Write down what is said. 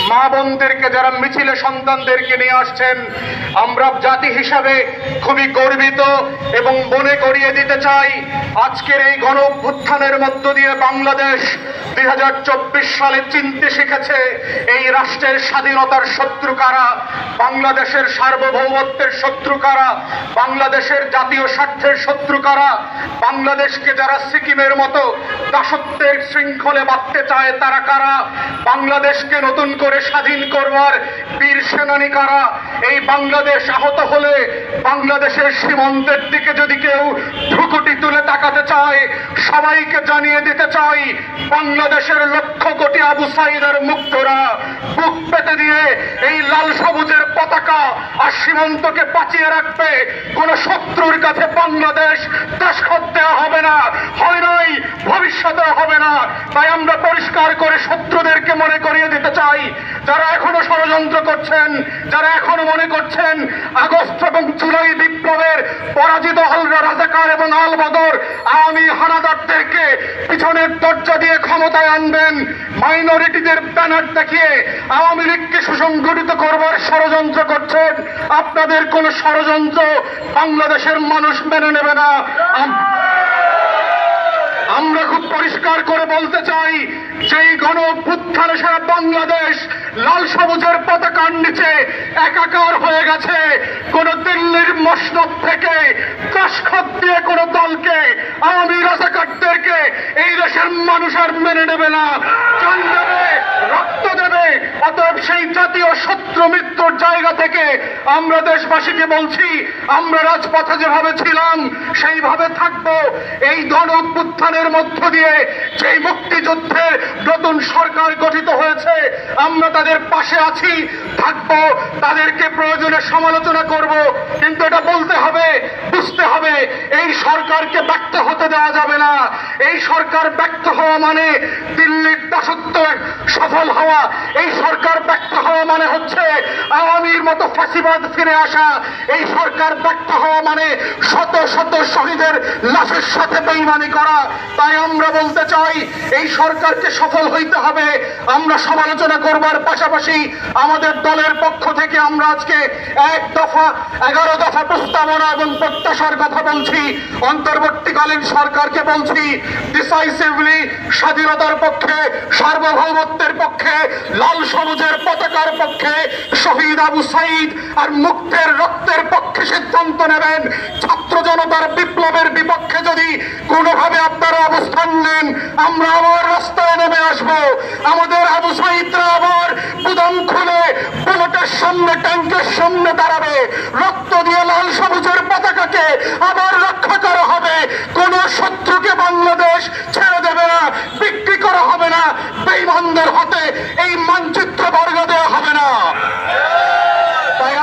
মা বোনদেরকে যারা মিছিলে সন্তানদেরকে নিয়ে আসছেন, আমরা জাতি হিসাবে খুবই গর্বিত এবং মনে করিয়ে দিতে চাই আজকের এই গণ অভ্যুত্থানের মধ্য দিয়ে বাংলাদেশ 2024 সালে চিনতে শিখেছে এই রাষ্ট্রের স্বাধীনতার শত্রু কারা, বাংলাদেশের সার্বভৌমত্বের শত্রু কারা, বাংলাদেশের জাতীয় স্বার্থের শত্রু কারা, বাংলাদেশকে যারা সিকিমের মতো দাসত্বের শৃঙ্খলে বাঁধতে চায় তারা কারা, বাংলাদেশকে নতুন করে স্বাধীন করবার বীর সেনানী কারা। এই বাংলাদেশ আহত হলে বাংলাদেশের সীমান্তের দিকে যদি কেউ ভ্রুকুটি তুলে তাকাতে চায়, সবাইকে জানিয়ে দিতে চাই বাংলাদেশের লক্ষ কোটি আবু সাঈদের মুগ্ধরা বুক পেতে দিয়ে এই লাল সবুজের পতাকা আর সীমান্তকে বাঁচিয়ে রাখবে। কোন শত্রুর কাছে বাংলাদেশ দাসখত দেওয়া হবে না, হয় নাই, ভবিষ্যতে হবে না। তাই আমরা পরিষ্কার করে শত্রুদেরকে মনে করিয়ে দিতে চাই, যারা এখনো ষড়যন্ত্র করছেন, যারা এখনো মনে করছেন আগস্ট এবং জুলাই বিপ্লবের পরাজিত হলরা রাজাকার এবং আল বদর আওয়ামী হানাদারদেরকে পিছনের দরজা দিয়ে ক্ষমতায় আনবেন, মাইনরিটিদের ব্যানার দেখিয়ে আওয়ামী লীগকে সুসংগঠিত করবার ষড়যন্ত্র করছেন। আপনাদের কোন ষড়যন্ত্র বাংলাদেশের মানুষ মেনে নেবে না। আমরা খুব পরিষ্কার করে বলতে চাই, যেই গণ অভ্যুত্থানে সারা বাংলাদেশ লাল সবুজের পতাকার নিচে একাকার হয়ে গেছে, কোন দিল্লির মসনদ থেকে দাসখত দিয়ে কোন দলকে, আওয়ামী রাজাকারদেরকে এই দেশের মানুষ আর মেনে নেবে না, জান দেবে, রক্ত দেবে। অতএব সেই জাতীয় শত্রু মৃত্যুর জায়গা থেকে আমরা দেশবাসীকে বলছি, আমরা রাজপথে যেভাবে ছিলাম সেইভাবে থাকবো। এই গণ অভ্যুত্থানের মধ্য দিয়ে যেই মুক্তিযুদ্ধের নতুন সরকার গঠিত হয়েছে, আমরা তাদের পাশে আছি, থাকবো, তাদেরকে প্রয়োজনে সমালোচনা করব, কিন্তু এটা বলতে হবে, বুঝতে হবে এই সরকারকে ব্যর্থ হতে দেওয়া যাবে না। এই সরকার ব্যর্থ হওয়া মানে দিল্লির দাসত্ব সফল হওয়া, এই সরকার ব্যর্থ হওয়া মানে হচ্ছে আওয়ামীর মতো ফাঁসিবাদ ফিরে আসা, এই সরকার ব্যর্থ হওয়া মানে শত শত শহীদের লাশের সাথে বেইমানি করা। তাই আমরা বলতে চাই এই সরকারকে সফল হইতে হবে। আমরা সমালোচনা করবার পাশাপাশি আমাদের দলের পক্ষ থেকে আমরা আজকে 11 দফা প্রস্তাবনা এবং প্রত্যাশার কথা বলছি। অন্তর্বর্তীকালীন সরকারকে বলছি, ডিসাইসিভলি স্বাধীনতার পক্ষে, সার্বভৌমত্বের পক্ষে, লাল সবুজের পতাকার পক্ষে, শহীদ আবু সাঈদ আর মুক্তের রক্তের পক্ষে সিদ্ধান্ত নেবেন। ছাত্র জনতার বিপ্লবের বিপক্ষে যদি কোনোভাবে আপনারা অবস্থান নেন, আমরা আবার রাস্তায় নেমে আসবো। আমাদের আবু সাঈদরা আবার গুদাম খুলে বুলেটের সামনে, ট্যাঙ্কের সামনে দাঁড়াবে। রক্ত দিয়ে লাল সবুজের পতাকাকে আবার রক্ষা করা হবে। কোন শত্রুকে বাংলাদেশ ছেড়ে দেবে না, বিক্রি করা হবে না, বেঈমানদের হাতে এই মানচিত্র বর্গা দেওয়া হবে না। তাই